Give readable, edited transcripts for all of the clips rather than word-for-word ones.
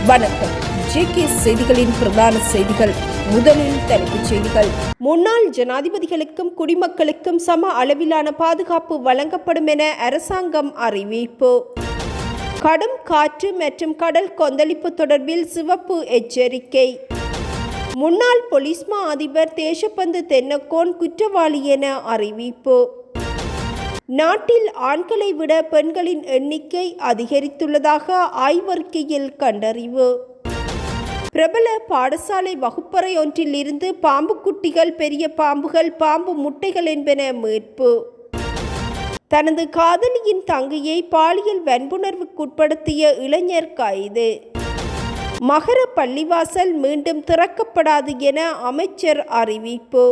வணக்கம். ஜேகே செய்திகளின் பிரதான செய்திகள். முதலில் தலைப்புச் செய்திகள். முன்னாள் ஜனாதிபதிகளுக்கும் குடிமக்களுக்கும் சம அளவிலான பாதுகாப்பு வழங்கப்படும் என அரசாங்கம் அறிவிப்பு. கடும் காற்று மற்றும் கடல் கொந்தளிப்பு தொடர்பில் சிவப்பு எச்சரிக்கை. முன்னாள் பொலிஸ் மா அதிபர் தேசபந்து தென்னக்கோன் குற்றவாளி என அறிவிப்பு. நாட்டில் ஆண்களை விட பெண்களின் எண்ணிக்கை அதிகரித்துள்ளதாக ஆய்வறிக்கையில் கண்டறிவு. பிரபல பாடசாலை வகுப்பறை ஒன்றில் இருந்து பாம்பு குட்டிகள், பெரிய பாம்புகள், பாம்பு முட்டைகள் என்பன மீட்பு. தனது காதலியின் தங்கையை பாலியல் வன்புணர்வுக்குட்படுத்திய இளைஞர் கைது. மகர பள்ளிவாசல் மீண்டும் திறக்கப்படாது என அமைச்சர் அறிவிப்பு.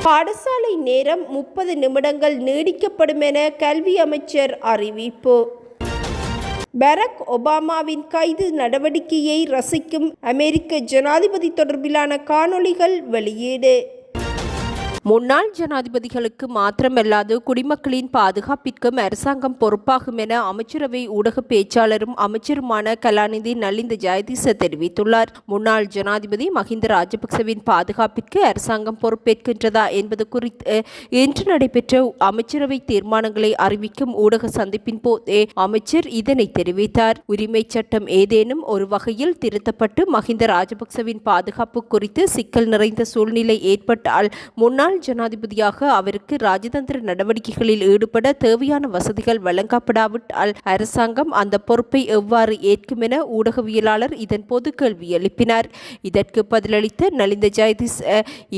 பாடசாலை நேரம் 30 நிமிடங்கள் நீடிக்கப்படும் என கல்வி அமைச்சர் அறிவிப்பு. பராக் ஒபாமாவின் கைது நடவடிக்கையை ரசிக்கும் அமெரிக்க ஜனாதிபதி தொடர்பிலான காணொளிகள் வெளியீடு. முன்னாள் ஜனாதிபதிகளுக்கு மாத்திரமல்லாது குடிமக்களின் பாதுகாப்பிற்கும் அரசாங்கம் பொறுப்பாகும் என அமைச்சரவை ஊடக பேச்சாளரும் அமைச்சருமான கலாநிதி நலிந்த ஜெயதிச தெரிவித்துள்ளார். முன்னாள் ஜனாதிபதி மஹிந்த ராஜபக்சவின் பாதுகாப்பிற்கு அரசாங்கம் பொறுப்பேற்கின்றதா என்பது குறித்து இன்று நடைபெற்ற அமைச்சரவை தீர்மானங்களை அறிவிக்கும் ஊடக சந்திப்பின் போதே அமைச்சர் இதனை தெரிவித்தார். உரிமை சட்டம் ஏதேனும் ஒரு வகையில் திருத்தப்பட்டு மஹிந்த ராஜபக்சவின் பாதுகாப்பு குறித்து சிக்கல் நிறைந்த சூழ்நிலை ஏற்பட்டால் முன்னாள் ஜனாதிபதியாக அவருக்கு ராஜதந்திர நடவடிக்கைகளில் ஈடுபட தேவையான வசதிகள் வழங்கப்படாவிட்டால் அரசாங்கம் அந்த பொறுப்பை எவ்வாறு ஏற்கும் என ஊடகவியலாளர் இதன்போது கேள்வி எழுப்பினார். இதற்கு பதிலளித்த நலிந்த ஜெயதிஸ்,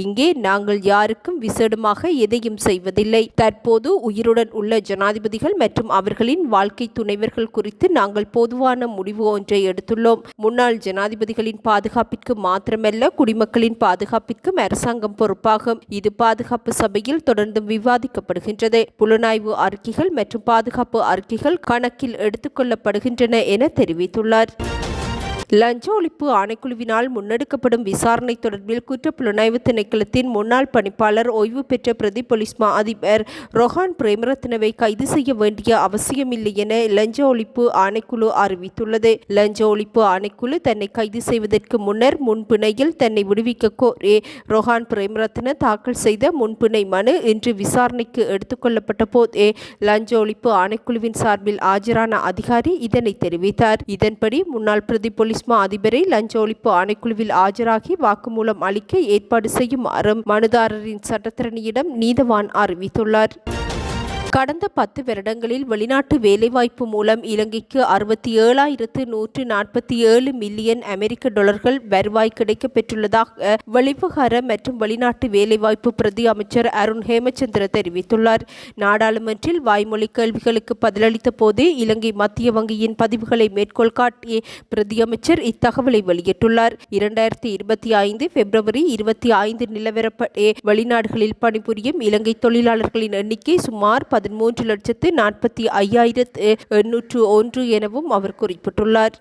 இங்கே நாங்கள் யாருக்கும் விசேடமாக எதையும் செய்வதில்லை. தற்போது உயிருடன் உள்ள ஜனாதிபதிகள் மற்றும் அவர்களின் வாழ்க்கை துணைவர்கள் குறித்து நாங்கள் பொதுவான முடிவு ஒன்றை எடுத்துள்ளோம். முன்னாள் ஜனாதிபதிகளின் பாதுகாப்பிற்கு மாத்திரமல்ல குடிமக்களின் பாதுகாப்பிற்கும் அரசாங்கம் பொறுப்பாகும். இது பாதுகாப்பு சபையில் தொடர்ந்து விவாதிக்கப்படுகின்றது. புலனாய்வு அறிக்கைகள் மற்றும் பாதுகாப்பு அறிக்கைகள் கணக்கில் எடுத்துக் கொள்ளப்படுகின்றன என தெரிவித்துள்ளார். லஞ்ச ஒழிப்பு ஆணைக்குழுவினால் முன்னெடுக்கப்படும் விசாரணை தொடர்பில் குற்றப்புலனாய்வு திணைக்களத்தின் முன்னாள் பணிப்பாளர், ஓய்வு பெற்ற பிரதி பொலிஸ் மா அதிபர் ரொஹான் பிரேமரத்னவை கைது செய்ய வேண்டிய அவசியமில்லை என லஞ்ச ஒழிப்பு ஆணைக்குழு அறிவித்துள்ளது. லஞ்ச ஒழிப்பு ஆணைக்குழு தன்னை கைது செய்வதற்கு முன்னர் முன்பிணையில் தன்னை விடுவிக்க கோரி ரொஹான் பிரேமரத்ன தாக்கல் செய்த முன்பிணை மனு இன்று விசாரணைக்கு எடுத்துக் கொள்ளப்பட்ட போதே லஞ்ச ஒழிப்பு ஆணைக்குழுவின் சார்பில் ஆஜரான அதிகாரி இதனை தெரிவித்தார். இதன்படி முன்னாள் பிரதி பொலிஸ் மா அதிபரை லஞ்ச ஒழிப்பு ஆணைக்குழுவில் ஆஜராகி வாக்குமூலம் அளிக்க ஏற்பாடு செய்யுமாறும் மனுதாரரின் சட்டத்தரணியிடம் நீதவான் அறிவித்துள்ளார். கடந்த 10 வருடங்களில் வெளிநாட்டு வேலைவாய்ப்பு மூலம் இலங்கைக்கு 67,147 மில்லியன் அமெரிக்க டாலர்கள் வருவாய் கிடைக்கப் பெற்றுள்ளதாக வெளிவிவகார மற்றும் வெளிநாட்டு வேலைவாய்ப்பு பிரதி அமைச்சர் அருண் ஹேமச்சந்திர தெரிவித்துள்ளார். நாடாளுமன்றில் வாய்மொழி கேள்விகளுக்கு பதிலளித்த போது இலங்கை மத்திய வங்கியின் பதிவுகளை மேற்கோள் காட்டி பிரதி அமைச்சர் இத்தகவலை வெளியிட்டுள்ளார். 2025 பிப்ரவரி 25 நிலவரப்படி வெளிநாடுகளில் பணிபுரியும் இலங்கை தொழிலாளர்களின் எண்ணிக்கை சுமார் 13,45,801 எனவும் அவர் குறிப்பிட்டுள்ளார்.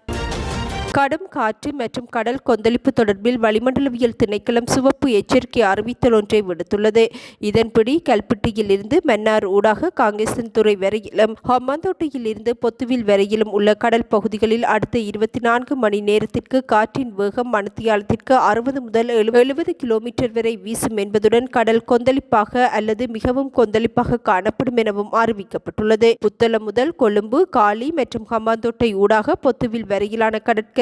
கடும் காற்று மற்றும் கடல் கொந்தளிப்பு தொடர்பில் வளிமண்டலவியல் திணைக்களம் சிவப்பு எச்சரிக்கை அறிவித்தல் ஒன்றை விடுத்துள்ளது. இதன்படி கல்பிட்டியில் இருந்து மன்னார் ஊடாக காங்கேசன்துறை வரையிலும் ஹம்பாந்தோட்டையில் இருந்து பொத்துவில் வரையிலும் உள்ள கடல் பகுதிகளில் அடுத்த 24 மணி நேரத்திற்கு காற்றின் வேகம் மணித்தியாலத்திற்கு 60 முதல் 70 கிலோமீட்டர் வரை வீசும் என்பதுடன் கடல் கொந்தளிப்பாக அல்லது மிகவும் கொந்தளிப்பாக காணப்படும் எனவும் அறிவிக்கப்பட்டுள்ளது. புத்தளம் முதல் கொழும்பு, காலி மற்றும் ஹம்பாந்தோட்டை ஊடாக பொத்துவில் வரையிலான கடற்கரையில்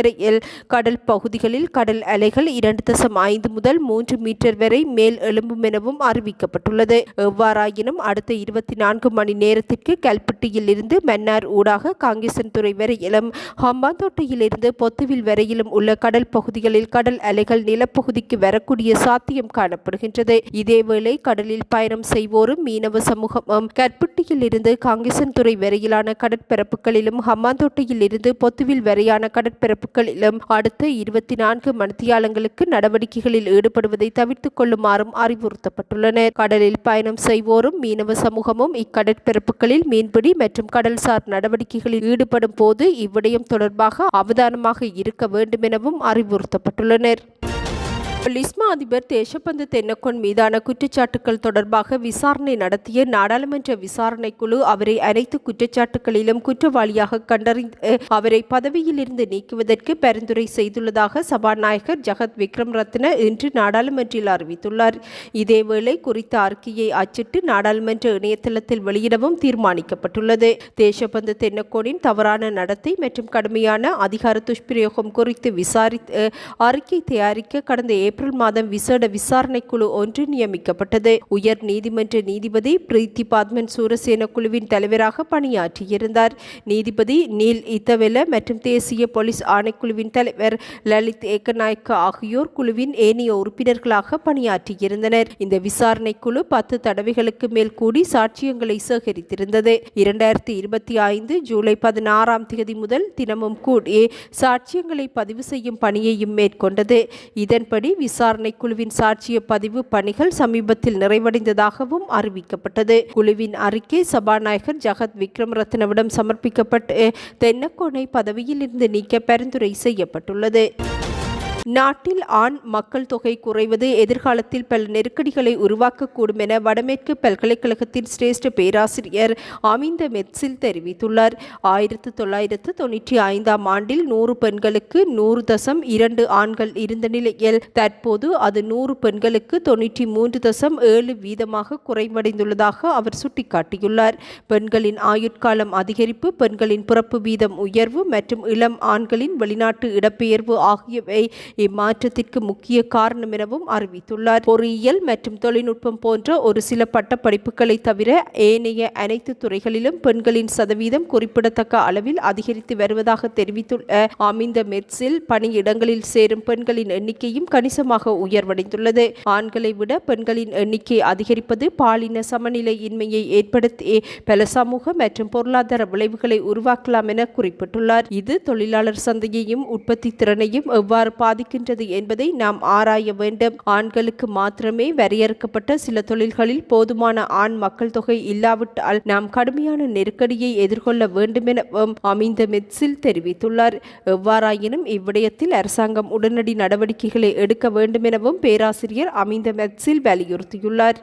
கடல் பகுதிகளில் கடல் அலைகள் 2.5 முதல் 3 மீட்டர் வரை மேல் எழும்பும் எனவும் அறிவிக்கப்பட்டுள்ளது. எவ்வாறாயினும் அடுத்த 24 மணி நேரத்திற்கு கல்பிட்டியில் இருந்து மன்னார் ஊடாக காங்கேசன்துறை வரையிலும் ஹம்பாந்தோட்டையில் இருந்து பொத்துவில் வரையிலும் உள்ள கடல் பகுதிகளில் கடல் அலைகள் நிலப்பகுதிக்கு வரக்கூடிய சாத்தியம் காணப்படுகின்றது. இதேவேளை கடலில் பயணம் செய்வோரும் மீனவ சமூகமும் கல்பிட்டியில் இருந்து காங்கேசன்துறை வரையிலான கடற்பரப்புகளிலும் ஹம்பாந்தோட்டையில் இருந்து பொத்துவில் வரையான கடற்பரப்பு அடுத்த 24 மணித்தியாலங்களுக்கு நடவடிக்கைகளில் ஈடுபடுவதை தவிர்த்துக் கொள்ளுமாறும் அறிவுறுத்தப்பட்டுள்ளனர். கடலில் பயணம் செய்வோரும் மீனவ சமூகமும் இக்கடற்பரப்புகளில் மீன்பிடி மற்றும் கடல்சார் நடவடிக்கைகளில் ஈடுபடும் போது இவ்விடயம் தொடர்பாக அவதானமாக இருக்க வேண்டும் எனவும் அறிவுறுத்தப்பட்டுள்ளனர். போலீஸ் மா அதிபர் தேசபந்து தென்னக்கோன் மீதான குற்றச்சாட்டுகள் தொடர்பாக விசாரணை நடத்திய நாடாளுமன்ற விசாரணைக்குழு அவரை அனைத்து குற்றச்சாட்டுகளிலும் குற்றவாளியாக கண்டறிந்து அவரை பதவியிலிருந்து நீக்குவதற்கு பரிந்துரை செய்துள்ளதாக சபாநாயகர் ஜகத் விக்ரமரத்ன இன்று நாடாளுமன்றில் அறிவித்துள்ளார். இதேவேளை குறித்த அறிக்கையை அச்சிட்டு நாடாளுமன்ற இணையதளத்தில் வெளியிடவும் தீர்மானிக்கப்பட்டுள்ளது. தேசபந்து தென்னக்கோனின் தவறான நடத்தை மற்றும் கடுமையான அதிகார துஷ்பிரயோகம் குறித்து விசாரித்து அறிக்கை தயாரிக்க கடந்த ஏப்ரல் மாதம் விசேட விசாரணைக்குழு ஒன்று நியமிக்கப்பட்டது. உயர் நீதிமன்ற நீதிபதி பிரீத்தி பத்மன் சூரசேன குழுவின் தலைவராக பணியாற்றியிருந்தார். நீதிபதி நீல் இத்தவெல மற்றும் தேசிய போலீஸ் ஆணைக்குழுவின் தலைவர் லலித் ஏக்கநாயக்க ஆகியோர் குழுவின் ஏனைய உறுப்பினர்களாக பணியாற்றியிருந்தனர். இந்த விசாரணை குழு 10 தடவைகளுக்கு மேல் கூடி சாட்சியங்களை சேகரித்திருந்தது. 2025 ஜூலை 16 முதல் தினமும் கூடி சாட்சியங்களை பதிவு செய்யும் பணியையும் மேற்கொண்டது. இதன்படி விசாரணை குழுவின் சாட்சிய பதிவு பணிகள் சமீபத்தில் நிறைவடைந்ததாகவும் அறிவிக்கப்பட்டது. குழுவின் அறிக்கை சபாநாயகர் ஜகத் விக்ரமரத்னவிடம் சமர்ப்பிக்கப்பட்டு தென்னக்கோனை பதவியில் இருந்து நீக்க பரிந்துரை செய்யப்பட்டுள்ளது. நாட்டில் ஆண் மக்கள் தொகை குறைவது எதிர்காலத்தில் பல நெருக்கடிகளை உருவாக்கக்கூடும் என வடமேற்கு பல்கலைக்கழகத்தின் சிரேஷ்ட பேராசிரியர் அமிந்த மெட்சில் தெரிவித்துள்ளார். 1995 ஆண்டில் 100 பெண்களுக்கு 100.2 ஆண்கள் இருந்த நிலையில் தற்போது அது 100 பெண்களுக்கு 93.7 வீதமாக குறைவடைந்துள்ளதாக அவர் சுட்டிக்காட்டியுள்ளார். பெண்களின் ஆயுட்காலம் அதிகரிப்பு, பெண்களின் பிறப்பு வீதம் உயர்வு மற்றும் இளம் ஆண்களின் வெளிநாட்டு இடப்பெயர்வு ஆகியவை இம்மாற்றத்திற்கு முக்கிய காரணம் எனவும் அறிவித்துள்ளார். பொறியியல் மற்றும் தொழில்நுட்பம் போன்ற ஒரு சில பட்டப்படிப்புகளை தவிர ஏனைய அனைத்து துறைகளிலும் பெண்களின் சதவீதம் குறிப்பிடத்தக்க அளவில் அதிகரித்து வருவதாக தெரிவித்துள்ள அமிந்த மெட்சில் பணியிடங்களில் சேரும் பெண்களின் எண்ணிக்கையும் கணிசமாக உயர்வடைந்துள்ளது. ஆண்களை விட பெண்களின் எண்ணிக்கை அதிகரிப்பது பாலின சமநிலை இன்மையை ஏற்படுத்தி பல சமூக மற்றும் பொருளாதார விளைவுகளை உருவாக்கலாம் என குறிப்பிட்டுள்ளார். இது தொழிலாளர் சந்தையையும் உற்பத்தி திறனையும் எவ்வாறு பாதிக்கின்றது என்பதை நாம் ஆராய வேண்டும். ஆண்களுக்கு மாத்திரமே வரையறுக்கப்பட்ட சில தொழில்களில் போதுமான ஆண் மக்கள் தொகை இல்லாவிட்டால் நாம் கடுமையான நெருக்கடியை எதிர்கொள்ள வேண்டும் எனவும் அமிந்த மெட்சில் தெரிவித்துள்ளார். எவ்வாறாயினும் இவ்விடயத்தில் அரசாங்கம் உடனடி நடவடிக்கைகளை எடுக்க வேண்டும் எனவும் பேராசிரியர் அமிந்த மெட்சில் வலியுறுத்தியுள்ளார்.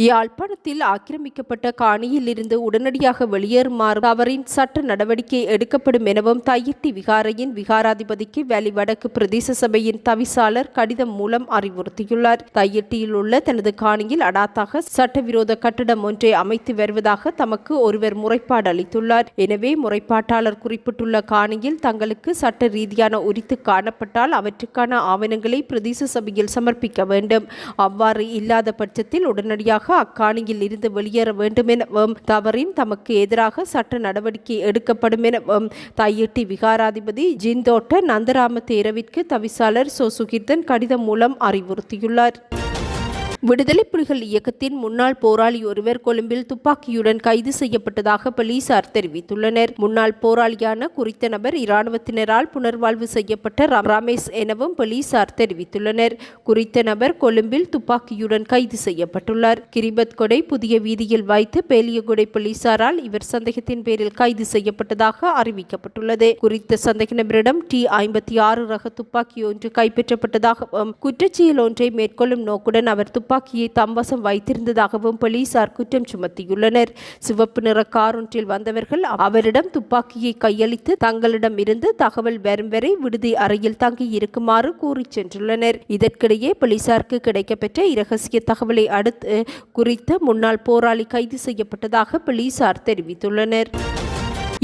யாழ்ப்பாணத்தில் ஆக்கிரமிக்கப்பட்ட காணியில் இருந்து உடனடியாக வெளியேறுமாறு அவரின் சட்ட நடவடிக்கை எடுக்கப்படும் எனவும் தையிட்டி விகாரையின் விகாராதிபதிக்கு வேலி வடக்கு பிரதேச சபையின் தவிசாளர் கடிதம் மூலம் அறிவுறுத்தியுள்ளார். தையிட்டியில் உள்ள தனது காணியில் அடாத்தாக சட்டவிரோத கட்டடம் ஒன்றை அமைத்து வருவதாக தமக்கு ஒருவர் முறைப்பாடு அளித்துள்ளார். எனவே முறைப்பாட்டாளர் குறிப்பிட்டுள்ள காணியில் தங்களுக்கு சட்ட ரீதியான உரித்து காணப்பட்டால் அவற்றுக்கான ஆவணங்களை பிரதேச சபையில் சமர்ப்பிக்க வேண்டும். அவ்வாறு இல்லாத பட்சத்தில் உடனடியாக அக்காணியில் இருந்து வெளியேற வேண்டும் எனவும் தவறின் தமக்கு எதிராக சட்ட நடவடிக்கை எடுக்கப்படும் எனவும் தையிட்டி விகாராதிபதி ஜிந்தோட்ட நந்தராம தேரவிற்கு தவிசாளர் சோசுகிர்தன் கடிதம் மூலம் அறிவுறுத்தியுள்ளார். விடுதலை புலிகள் இயக்கத்தின் முன்னாள் போராளி ஒருவர் கொழும்பில் துப்பாக்கியுடன் கைது செய்யப்பட்டதாக போலீசார் தெரிவித்துள்ளனர். முன்னாள் போராளியான குறித்த நபர் இராணுவத்தினரால் புனர்வாழ்வு செய்யப்பட்ட ரமேஷ் எனவும் போலீசார் தெரிவித்துள்ளனர். குறித்த நபர் கொழும்பில் துப்பாக்கியுடன் கைது செய்யப்பட்டுள்ளார். கிரிபத் கொடை புதிய வீதியில் வைத்து பேலியகொடை போலீசாரால் இவர் சந்தேகத்தின் பேரில் கைது செய்யப்பட்டதாக அறிவிக்கப்பட்டுள்ளது. குறித்த சந்தேக நபரிடம் T56 ரக துப்பாக்கி ஒன்று கைப்பற்றப்பட்டதாகவும் குற்றச்செயல் ஒன்றை மேற்கொள்ளும் நோக்குடன் அவர் துப்பாக்கியை தம்வசம் வைத்திருந்ததாகவும் போலீசார் குற்றம் சுமத்தியுள்ளனர். சிவப்பு நிற கார் ஒன்றில் வந்தவர்கள் அவரிடம் துப்பாக்கியை கையளித்து தங்களிடம் இருந்து தகவல் வரும் வரை விடுதி அறையில் தங்கி இருக்குமாறு கூறி சென்றுள்ளனர். இதற்கிடையே போலீசாருக்கு கிடைக்கப்பெற்ற இரகசிய தகவலை அடுத்து குறித்த முன்னாள் போராளி கைது செய்யப்பட்டதாக போலீசார் தெரிவித்துள்ளனர்.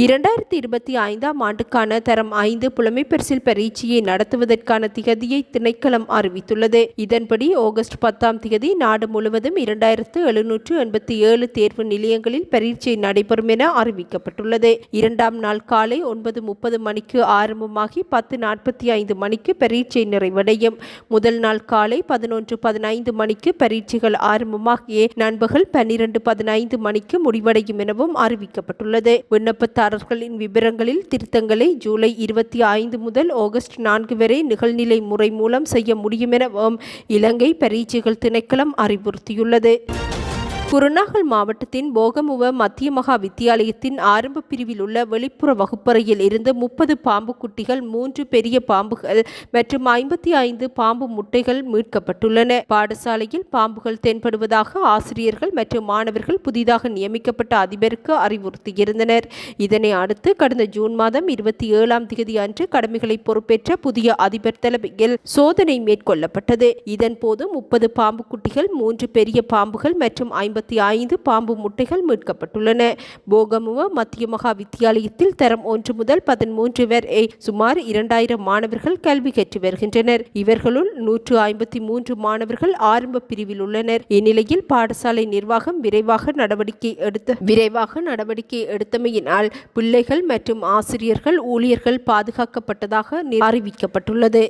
2025 ஆண்டுக்கான தரம் 5 புலமைப்பரிசில் பரீட்சையை நடத்துவதற்கான திகதியை திணைக்களம் அறிவித்துள்ளது. இதன்படி ஆகஸ்ட் 10 நாடு முழுவதும் 2787 தேர்வு நிலையங்களில் பரீட்சை நடைபெறும் என அறிவிக்கப்பட்டுள்ளது. 2ஆம் நாள் காலை 9:30 மணிக்கு ஆரம்பமாகி 10:45 மணிக்கு பரீட்சை நிறைவடையும். முதல் நாள் காலை 11:15 மணிக்கு பரீட்சைகள் ஆரம்பமாகி நண்பகல் 12:15 மணிக்கு முடிவடையும் எனவும் அறிவிக்கப்பட்டுள்ளது. விண்ணப்ப விவரங்களில் திருத்தங்களை ஜூலை 25 முதல் ஆகஸ்ட் 4 வரை நிகழ்நிலை முறை மூலம் செய்ய முடியும் எனவும் இலங்கை பரீட்சைகள் திணைக்களம் அறிவுறுத்தியுள்ளது. குருநாகல் மாவட்டத்தின் போகமுவ மத்திய மகா வித்தியாலயத்தின் ஆரம்ப பிரிவில் உள்ள வெளிப்புற வகுப்பறையில் இருந்து 30 பாம்பு குட்டிகள், 3 பெரிய பாம்புகள் மற்றும் 55 பாம்பு முட்டைகள் மீட்கப்பட்டுள்ளன. பாடசாலையில் பாம்புகள் தென்படுவதாக ஆசிரியர்கள் மற்றும் மாணவர்கள் புதிதாக நியமிக்கப்பட்ட அதிபருக்கு அறிவுறுத்தியிருந்தனர். இதனை அடுத்து கடந்த ஜூன் மாதம் 27ஆம் தேதி அன்று கடமைகளை பொறுப்பேற்ற புதிய அதிபர் தலைமையில் சோதனை மேற்கொள்ளப்பட்டது. இதன்போது 30 பாம்பு குட்டிகள், 3 பெரிய பாம்புகள் மற்றும் 55 பாம்பு முட்டைகள் மீட்கப்பட்டுள்ளன. போகமுவ மத்திய மகா வித்தியாலயத்தில் தரம் 1 முதல் 13 வரை சுமார் 2000 மாணவர்கள் கல்வி கற்று வருகின்றனர். இவர்களுள் 153 மாணவர்கள் ஆரம்ப பிரிவில் உள்ளனர். இந்நிலையில் பாடசாலை நிர்வாகம் விரைவாக நடவடிக்கை எடுத்தமையினால் பிள்ளைகள் மற்றும் ஆசிரியர்கள், ஊழியர்கள் பாதுகாக்கப்பட்டதாக அறிவிக்கப்பட்டுள்ளது.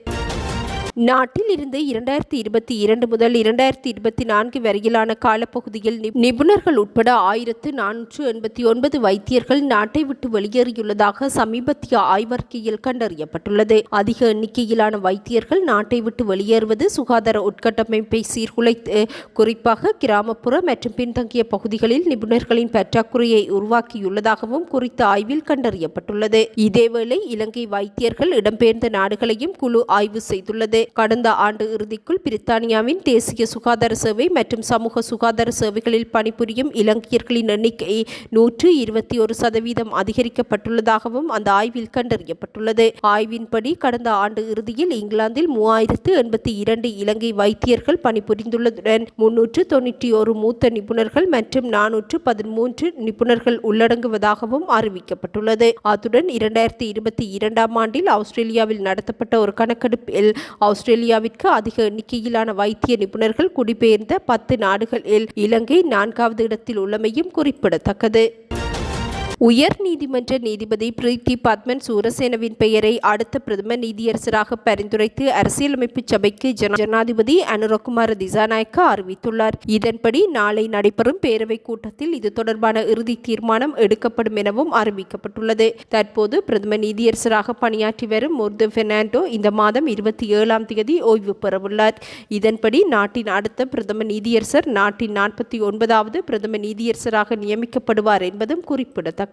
நாட்டில் இருந்து 2022 முதல் 2024 வரையிலான காலப்பகுதியில் நிபுணர்கள் உட்பட 1489 வைத்தியர்கள் நாட்டை விட்டு வெளியேறியுள்ளதாக சமீபத்திய ஆய்வறிக்கையில் கண்டறியப்பட்டுள்ளது. அதிக எண்ணிக்கையிலான வைத்தியர்கள் நாட்டை விட்டு வெளியேறுவது சுகாதார உட்கட்டமைப்பை சீர்குலைத்து குறிப்பாக கிராமப்புற மற்றும் பின்தங்கிய பகுதிகளில் நிபுணர்களின் பற்றாக்குறையை உருவாக்கியுள்ளதாகவும் குறித்த ஆய்வில் கண்டறியப்பட்டுள்ளது. இதேவேளை இலங்கை வைத்தியர்கள் இடம்பெயர்ந்த நாடுகளையும் குழு ஆய்வு செய்துள்ளது. கடந்த ஆண்டு இறுதிக்குள் பிரித்தானியாவின் தேசிய சுகாதார சேவை மற்றும் சமூக சுகாதார சேவைகளில் பணிபுரியும் இலங்கையர்களின் எண்ணிக்கை 121% அதிகரிக்கப்பட்டுள்ளதாகவும் அந்த ஆய்வில் கண்டறியப்பட்டுள்ளது. ஆய்வின்படி கடந்த ஆண்டு இறுதியில் இங்கிலாந்தில் 3082 இலங்கை வைத்தியர்கள் பணிபுரிந்துள்ளதுடன் 391 மூத்த நிபுணர்கள் மற்றும் 413 நிபுணர்கள் உள்ளடங்குவதாகவும் அறிவிக்கப்பட்டுள்ளது. அத்துடன் 2022ஆம் ஆண்டில் ஆஸ்திரேலியாவில் நடத்தப்பட்ட ஒரு கணக்கெடுப்பில் ஆஸ்திரேலியாவிற்கு அதிக எண்ணிக்கையிலான வைத்திய நிபுணர்கள் குடிபெயர்ந்த 10 நாடுகளில் இலங்கை 4வது இடத்தில் உள்ளமையும் குறிப்பிடத்தக்கது. உயர் நீதிமன்ற நீதிபதி பிரீத்தி பத்மன் சூரசேனவின் பெயரை அடுத்த பிரதம நீதியரசராக பரிந்துரைத்து அரசியலமைப்பு சபைக்கு ஜனாதிபதி அனுரகுமார திசாநாயக்க அறிவித்துள்ளார். இதன்படி நாளை நடைபெறும் பேரவை கூட்டத்தில் இது தொடர்பான இறுதி தீர்மானம் எடுக்கப்படும் எனவும் அறிவிக்கப்பட்டுள்ளது. தற்போது பிரதம நீதியரசராக பணியாற்றி வரும் மொர்து பெர்னாண்டோ இந்த மாதம் 27ஆம் தேதி ஓய்வு பெறவுள்ளார். இதன்படி நாட்டின் அடுத்த பிரதம நீதியரசர் நாட்டின் 49வது பிரதம நீதியரசராக நியமிக்கப்படுவார் என்பதும் குறிப்பிடத்தக்கது.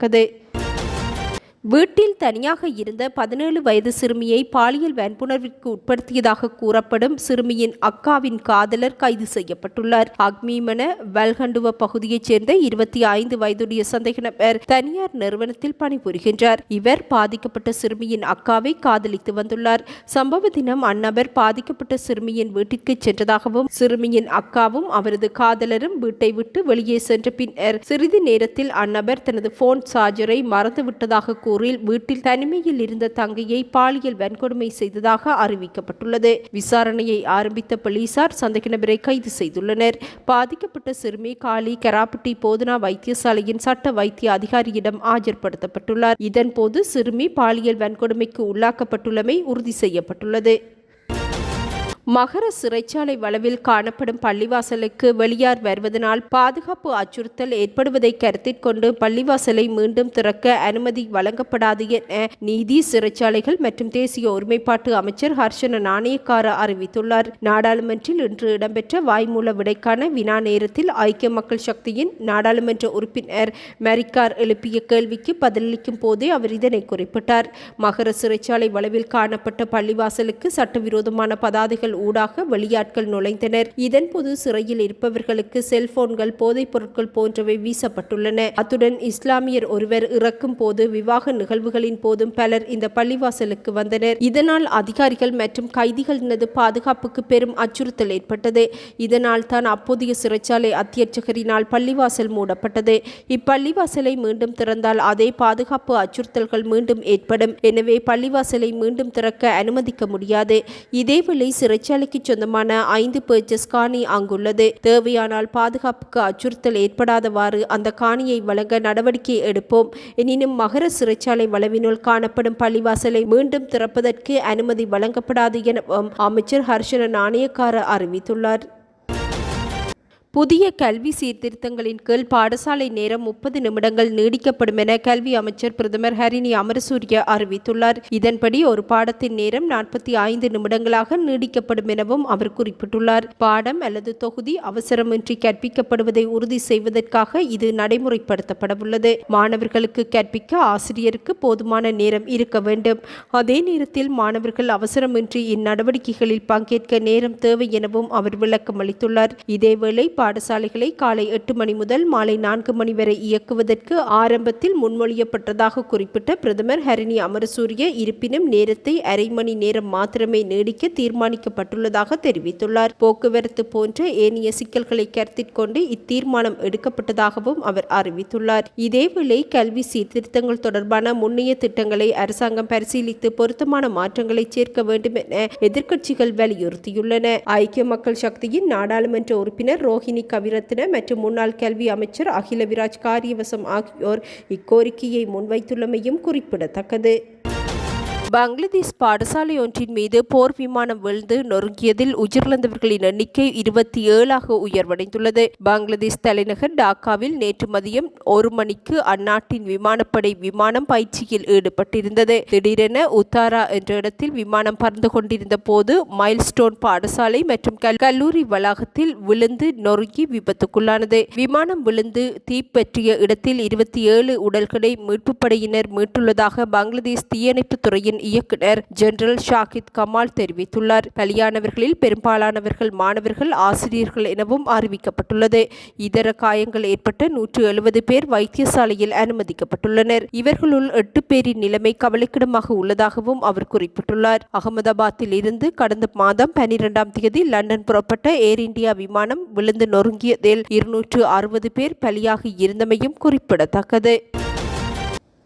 வீட்டில் தனியாக இருந்த 17 வயது சிறுமியை பாலியல் வன்புணர்விற்கு உட்படுத்தியதாக கூறப்படும் சிறுமியின் அக்காவின் காதலர் கைது செய்யப்பட்டுள்ளார். அக்மீமன வல்கண்டுவ பகுதியைச் சேர்ந்த 25 வயதுடைய சந்தேக நபர் தனியார் நிறுவனத்தில் பணிபுரிகின்றார். இவர் பாதிக்கப்பட்ட சிறுமியின் அக்காவை காதலித்து வந்துள்ளார். சம்பவ தினம் அந்நபர் பாதிக்கப்பட்ட சிறுமியின் வீட்டிற்கு சென்றதாகவும் சிறுமியின் அக்காவும் அவரது காதலரும் வீட்டை விட்டு வெளியே சென்ற பின்னர் சிறிது நேரத்தில் அந்நபர் தனது போன் சார்ஜரை மறந்துவிட்டதாக வீட்டில் தனிமையில் இருந்த தங்கையை பாலியல் வன்கொடுமை செய்ததாக அறிவிக்கப்பட்டுள்ளது. விசாரணையை ஆரம்பித்த போலீசார் சந்தேக நபரை கைது செய்துள்ளனர். பாதிக்கப்பட்ட சிறுமி காலி கராப்பட்டி போதனா வைத்தியசாலையின் சட்ட வைத்திய அதிகாரியிடம் ஆஜர்படுத்தப்பட்டுள்ளார். இதன்போது சிறுமி பாலியல் வன்கொடுமைக்கு உள்ளாக்கப்பட்டுள்ளமை உறுதி செய்யப்பட்டுள்ளது. மகர சிறைச்சாலை வளவில் காணப்படும் பள்ளிவாசலுக்கு வெளியார் வருவதனால் பாதுகாப்பு அச்சுறுத்தல் ஏற்படுவதை கருத்தில் கொண்டு பள்ளிவாசலை மீண்டும் திறக்க அனுமதி வழங்கப்படாது என நீதி, சிறைச்சாலைகள் மற்றும் தேசிய ஒருமைப்பாட்டு அமைச்சர் ஹர்ஷன நாணயக்கார அறிவித்துள்ளார். நாடாளுமன்றில் இன்று இடம்பெற்ற வாய்மூல விடைக்கான வினா நேரத்தில் ஐக்கிய மக்கள் சக்தியின் நாடாளுமன்ற உறுப்பினர் மரிக்கார் எழுப்பிய கேள்விக்கு பதிலளிக்கும் போதே அவர் இதனை குறிப்பிட்டார். மகர சிறைச்சாலை வளவில் காணப்பட்ட பள்ளிவாசலுக்கு சட்டவிரோதமான பதாதைகள் ஊடாக வெளியாட்கள் நுழைந்தனர். இதன்போது சிறையில் இருப்பவர்களுக்கு செல்போன்கள், போதைப் பொருட்கள் போன்றவை வீசப்பட்டுள்ளன. அத்துடன் இஸ்லாமியர் ஒருவர் இறக்கும் போது, விவாக நிகழ்வுகளின் போதும் பலர் இந்த பள்ளிவாசலுக்கு வந்தனர். இதனால் அதிகாரிகள் மற்றும் கைதிகளினது பாதுகாப்புக்கு பெரும் அச்சுறுத்தல் ஏற்பட்டது. இதனால் தான் அப்போதைய சிறைச்சாலை அத்தியட்சகரினால் பள்ளிவாசல் மூடப்பட்டது. இப்பள்ளிவாசலை மீண்டும் திறந்தால் அதே பாதுகாப்பு அச்சுறுத்தல்கள் மீண்டும் ஏற்படும். எனவே பள்ளிவாசலை மீண்டும் திறக்க அனுமதிக்க முடியாது. இதேவேளை சிறைச்சாலைக்கு சொந்தமான 5 பர்ச்சஸ் காணி அங்குள்ளது. தேவையானால் பாதுகாப்புக்கு அச்சுறுத்தல் ஏற்படாதவாறு அந்த காணியை வழங்க நடவடிக்கை எடுப்போம். எனினும் மகர சிறைச்சாலை வளவினுள் காணப்படும் பள்ளிவாசலை மீண்டும் திறப்பதற்கு அனுமதி வழங்கப்படாது எனவும் அமைச்சர் ஹர்ஷன நாணயக்கார அறிவித்துள்ளார். புதிய கல்வி சீர்திருத்தங்களின் கீழ் பாடசாலை நேரம் 30 நிமிடங்கள் நீடிக்கப்படும் என கல்வி அமைச்சர் பிரதமர் ஹரிணி அமரசூரிய அறிவித்துள்ளார். இதன்படி ஒரு பாடத்தின் நேரம் 45 நிமிடங்களாக நீடிக்கப்படும் எனவும் அவர் குறிப்பிட்டுள்ளார். பாடம் அல்லது தொகுதி அவசரமின்றி கற்பிக்கப்படுவதை உறுதி செய்வதற்காக இது நடைமுறைப்படுத்தப்படவுள்ளது. மாணவர்களுக்கு கற்பிக்க ஆசிரியருக்கு போதுமான நேரம் இருக்க வேண்டும். அதே நேரத்தில் மாணவர்கள் அவசரமின்றி இந்நடவடிக்கைகளில் பங்கேற்க நேரம் தேவை எனவும் அவர் விளக்கம் அளித்துள்ளார். இதேவேளை பாடசாலைகளை காலை 8 மணி முதல் மாலை 4 மணி வரை இயக்குவதற்கு ஆரம்பத்தில் முன்மொழியப்பட்டதாக குறிப்பிட்ட பிரதமர் ஹரிணி அமரசூரிய, இருப்பினும் நேரத்தை அரை மணி நேரம் மாத்திரமே நீடிக்க தீர்மானிக்கப்பட்டுள்ளதாக தெரிவித்துள்ளார். போக்குவரத்து போன்ற ஏனைய சிக்கல்களை கருத்தில் கொண்டு இத்தீர்மானம் எடுக்கப்பட்டதாகவும் அவர் அறிவித்துள்ளார். இதேவேளை கல்வி சீர்திருத்தங்கள் தொடர்பான முன்னைய திட்டங்களை அரசாங்கம் பரிசீலித்து பொருத்தமான மாற்றங்களை சேர்க்க வேண்டும் என எதிர்க்கட்சிகள் வலியுறுத்தியுள்ளன. ஐக்கிய மக்கள் சக்தியின் நாடாளுமன்ற உறுப்பினர் ரோஹிணி கவிரத்ன மற்றும் முன்னாள் கல்வி அமைச்சர் அகிலவிராஜ் காரியவசம் ஆகியோர் இக்கோரிக்கையை முன்வைத்துள்ளமையும் குறிப்பிடத்தக்கது. பங்களாதேஷ் பாடசாலை ஒன்றின் மீது போர் விமானம் விழுந்து நொறுங்கியதில் உயிரிழந்தவர்களின் எண்ணிக்கை 27 உயர்வடைந்துள்ளது. பங்களாதேஷ் தலைநகர் டாக்காவில் நேற்று மதியம் 1 மணிக்கு அந்நாட்டின் விமானப்படை விமானம் பயிற்சியில் ஈடுபட்டிருந்தது. திடீரென உத்தாரா என்ற இடத்தில் விமானம் பறந்து கொண்டிருந்த போது மைல்ஸ்டோன் பாடசாலை மற்றும் கல்லூரி வளாகத்தில் விழுந்து நொறுங்கி விபத்துக்குள்ளானது. விமானம் விழுந்து தீப்பற்றிய இடத்தில் 27 உடல்களை மீட்புப் படையினர் மீட்டுள்ளதாக பங்களாதேஷ் தீயணைப்பு துறையின் இயக்குனர் ஜெனரல் ஷாகித் கமால் தெரிவித்துள்ளார். பலியானவர்களில் பெரும்பாலானவர்கள் மாணவர்கள், ஆசிரியர்கள் எனவும் அறிவிக்கப்பட்டுள்ளது. இதர காயங்கள் ஏற்பட்ட 170 பேர் வைத்தியசாலையில் அனுமதிக்கப்பட்டுள்ளனர். இவர்களுள் 8 பேரின் நிலைமை கவலைக்கிடமாக உள்ளதாகவும் அவர் குறிப்பிட்டுள்ளார். அகமதாபாத்தில் இருந்து கடந்த மாதம் 12ஆம் தேதி லண்டன் புறப்பட்ட ஏர் இந்தியா விமானம் விழுந்து நொறுங்கியதில் 260 பேர் பலியாகி இருந்தமையும் குறிப்பிடத்தக்கது.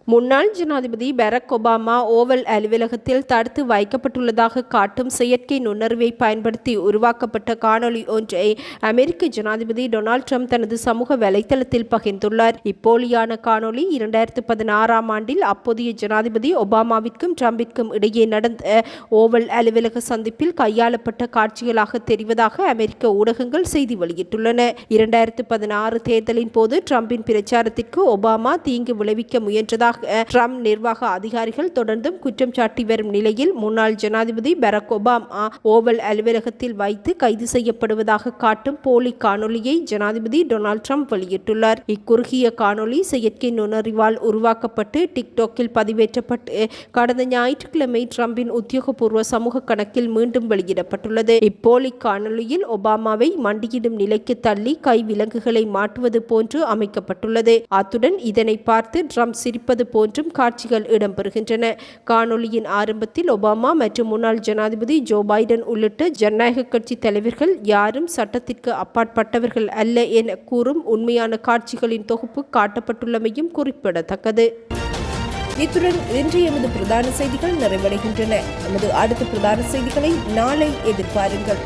முன்னாள் ஜனாதிபதி பராக் ஒபாமா ஓவல் அலுவலகத்தில் தடுத்து வைக்கப்பட்டுள்ளதாக காட்டும் செயற்கை நுண்ணறிவை பயன்படுத்தி உருவாக்கப்பட்ட காணொலி ஒன்றை அமெரிக்க ஜனாதிபதி டொனால்ட் ட்ரம்ப் தனது சமூக வலைதளத்தில் பகிர்ந்துள்ளார். இப்போலியான காணொலி 2016ஆம் ஆண்டில் அப்போதைய ஜனாதிபதி ஒபாமாவிற்கும் ட்ரம்பிற்கும் இடையே நடந்த ஓவல் அலுவலக சந்திப்பில் கையாளப்பட்ட காட்சிகளாக தெரிவதாக அமெரிக்க ஊடகங்கள் செய்தி வெளியிட்டுள்ளன. 2016 தேர்தலின் போது ட்ரம்பின் பிரச்சாரத்திற்கு ஒபாமா தீங்கு விளைவிக்க முயன்றதாக ட்ரம்ப் நிர்வாக அதிகாரிகள் தொடர்ந்தும் குற்றம் சாட்டி வரும் நிலையில் முன்னாள் ஜனாதிபதி பராக் ஒபாமா ஓவல் அலுவலகத்தில் வைத்து கைது செய்யப்படுவதாக காட்டும் போலி காணொலியை ஜனாதிபதி டொனால்ட் ட்ரம்ப் வெளியிட்டுள்ளார். இக்குறுகிய காணொலி செயற்கை நுண்ணறிவால் உருவாக்கப்பட்டு டிக்டாக்கில் பதிவேற்றப்பட்டு கடந்த ஞாயிற்றுக்கிழமை ட்ரம்பின் உத்தியோகபூர்வ சமூக கணக்கில் மீண்டும் வெளியிடப்பட்டுள்ளது. இப்போலி காணொலியில் ஒபாமாவை மண்டியிடும் நிலைக்கு தள்ளி கை விலங்குகளை மாட்டுவது போன்று அமைக்கப்பட்டுள்ளது. அத்துடன் இதனை பார்த்து ட்ரம்ப் சிரிப்பது போன்றும் காட்சிகள் இடம்பெறுகின்றன. காணொலியின் ஆரம்பத்தில் ஒபாமா மற்றும் முன்னாள் ஜனாதிபதி ஜோ பைடன் உள்ளிட்ட ஜனநாயக கட்சி தலைவர்கள் யாரும் சட்டத்திற்கு அப்பாற்பட்டவர்கள் அல்ல என கூறும் உண்மையான காட்சிகளின் தொகுப்பு காட்டப்பட்டுள்ளமையும் குறிப்பிடத்தக்கது. இத்துடன் இன்றைய எமது பிரதான செய்திகள் நிறைவடைகின்றன. நமது அடுத்த பிரதான செய்திகளை நாளை எதிர்பாருங்கள்.